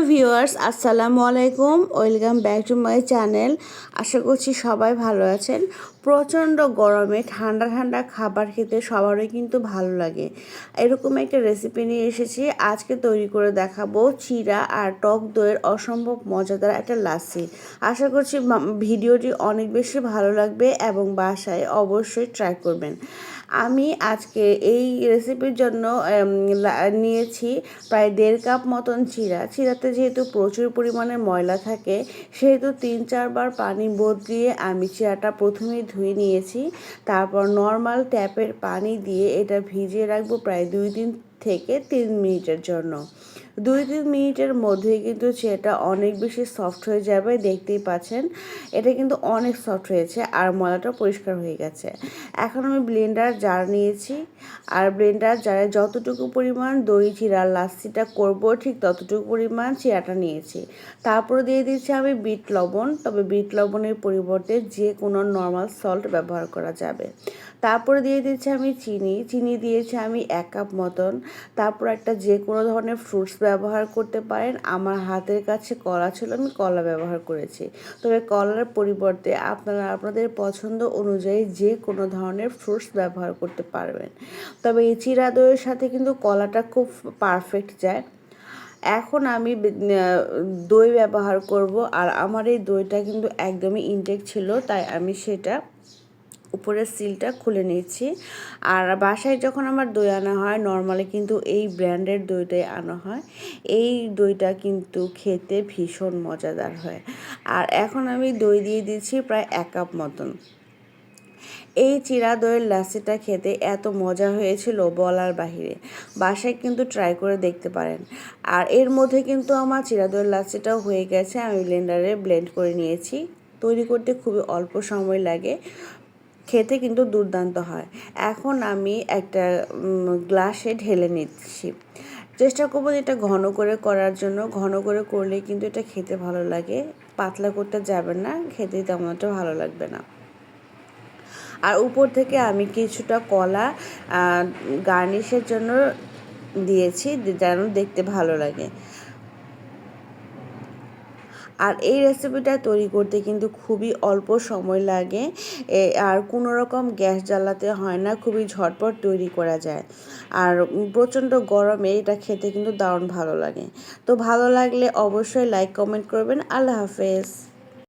Viewers আসসালামু আলাইকুম, welcome back to my channel. আশা করছি সবাই ভালো আছেন। প্রচণ্ড গরমে ঠান্ডা ঠান্ডা খাবার খেতে সবারই কিন্তু ভালো লাগে। এরকম একটা রেসিপি নিয়ে এসেছি, আজকে তৈরি করে দেখাবো চিড়া আর টক দইয়ের অসম্ভব মজাদার একটা লাসি। আশা করছি ভিডিওটি অনেক বেশি ভালো লাগবে এবং বাসায় অবশ্যই ট্রাই করবেন। আমি আজকে এই রেসিপির জন্য নিয়েছি প্রায় 1.5 কাপ মতন চিড়াতে যেহেতু প্রচুর পরিমাণে ময়লা থাকে, সেহেতু 3-4 বার পানি বদলিয়ে আমি চিড়াটা প্রথমেই ধুয়ে নিয়েছি। তারপর নর্মাল ট্যাপের পানি দিয়ে এটা ভিজিয়ে রাখবো প্রায় 2 থেকে 3 মিনিটের জন্য। 2-3 মিনিটের মধ্যেই কিন্তু চিড়াটা অনেক বেশি সফট হয়ে যাবে, দেখতেই পাচ্ছেন এটা কিন্তু অনেক সফট হয়েছে আর ময়লাটা পরিষ্কার হয়ে গেছে। এখন আমি ব্লেন্ডার জার নিয়েছি, আর ব্লেন্ডার জারে যতটুকু পরিমাণ দই চিড়ার লাচ্ছিটা করব ঠিক ততটুকু পরিমাণ চিড়াটা নিয়েছি। তারপরে দিয়ে দিচ্ছি আমি বিট লবণ, তবে বিট লবণের পরিবর্তে যে কোনো নর্মাল সল্ট ব্যবহার করা যাবে। তারপরে দিয়ে দিচ্ছি আমি চিনি দিয়েছি আমি 1 কাপ মতন। তারপর একটা যে কোনো ধরনের ফ্রুটস ব্যবহার করতে পারেন। আমার হাতের কাছে কলা ছিল, আমি কলা ব্যবহার করেছি। তবে কলার পরিবর্তে আপনারা আপনাদের পছন্দ অনুযায়ী যে কোনো ধরনের ফ্রুটস ব্যবহার করতে পারবেন। তবে এই চিড়া দইয়ের সাথে কিন্তু কলাটা খুব পারফেক্ট যায়। এখন আমি দই ব্যবহার করব, আর আমার এই দইটা কিন্তু একদমই ইনটেক ছিল, তাই আমি সেটা উপরের সিলটা খুলে নিচ্ছি। আর বাসায় যখন আমার দই আনা হয় নর্মালি কিন্তু এই ব্র্যান্ডের দইটাই আনা হয়। এই দইটা কিন্তু খেতে ভীষণ মজাদার হয়। আর এখন আমি দই দিয়ে দিচ্ছি প্রায় 1 কাপ মতন। এই চিড়া দইয়ের লাচ্ছিটা খেতে এত মজা হয়েছিল বলার বাহিরে। বাসায় কিন্তু ট্রাই করে দেখতে পারেন। আর এর মধ্যে কিন্তু আমার চিড়া দইয়ের লাচ্ছিটাও হয়ে গেছে, আমি ব্লেন্ডারে ব্লেন্ড করে নিয়েছি। তৈরি করতে খুবই অল্প সময় লাগে, খেতে কিন্তু দুর্দান্ত হয়। এখন আমি একটা গ্লাসে ঢেলে নিচ্ছি। চেষ্টা করবো এটা ঘন করে করার জন্য, ঘন করে করলে কিন্তু এটা খেতে ভালো লাগে। পাতলা করতে যাবেন না, খেতে তেমন একটা ভালো লাগবে না। আর উপর থেকে আমি কিছুটা কলা গার্নিশের জন্য দিয়েছি, যেন দেখতে ভালো লাগে। আর এই রেসিপিটা তৈরি করতে কিন্তু খুবই অল্প সময় লাগে, আর কোনো রকম গ্যাস জ্বালাতে হয় না, খুবই ঝটপট তৈরি করা যায়। আর প্রচণ্ড গরমে এটা খেতে কিন্তু দারুণ ভালো লাগে। তো ভালো লাগলে অবশ্যই লাইক কমেন্ট করবেন। আল্লাহ হাফেজ।